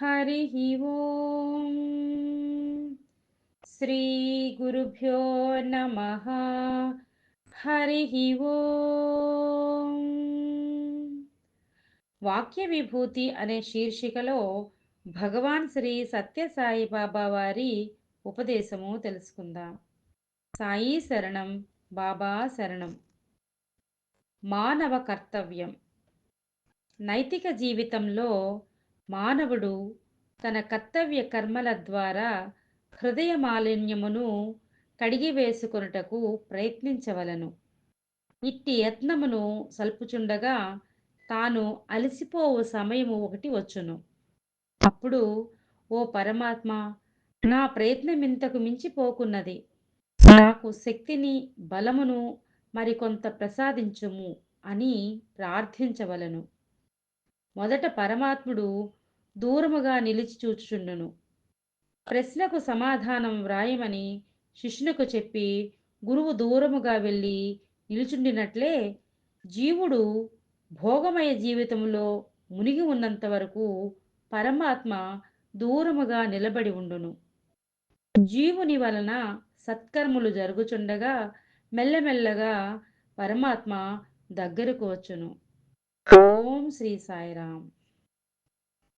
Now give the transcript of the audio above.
हरिः ओम् శ్రీ గురుభ్యో నమః. హరిః ఓం. వాక్య విభూతి అనే శీర్షికలో భగవాన్ శ్రీ సత్యసాయి బాబా వారి ఉపదేశము తెలుసుకుందాం. సాయి శరణం, బాబా శరణం. మానవ కర్తవ్యం. నైతిక జీవితంలో మానవుడు తన కర్తవ్య కర్మల ద్వారా హృదయ మాలిన్యమును కడిగివేసుకొనుటకు ప్రయత్నించవలను. ఇట్టి యత్నమును సల్పుచుండగా తాను అలసిపోవు సమయము ఒకటి వచ్చును. అప్పుడు, ఓ పరమాత్మ, నా ప్రయత్నమింతకు మించిపోకున్నది, నాకు శక్తిని బలమును మరికొంత ప్రసాదించుము అని ప్రార్థించవలను. మొదట పరమాత్ముడు దూరముగా నిలిచి చూచుచుండును. ప్రశ్నకు సమాధానం వ్రాయమని శిష్యునికి చెప్పి గురువు దూరముగా వెళ్ళి నిలుచుండినట్లే జీవుడు భోగమయ జీవితంలో మునిగి ఉన్నంత వరకు పరమాత్మ దూరముగా నిలబడి ఉండును. జీవుని వలన సత్కర్ములు జరుగుచుండగా మెల్లమెల్లగా పరమాత్మ దగ్గరకు వచ్చును. ఓం శ్రీ సాయిరాం.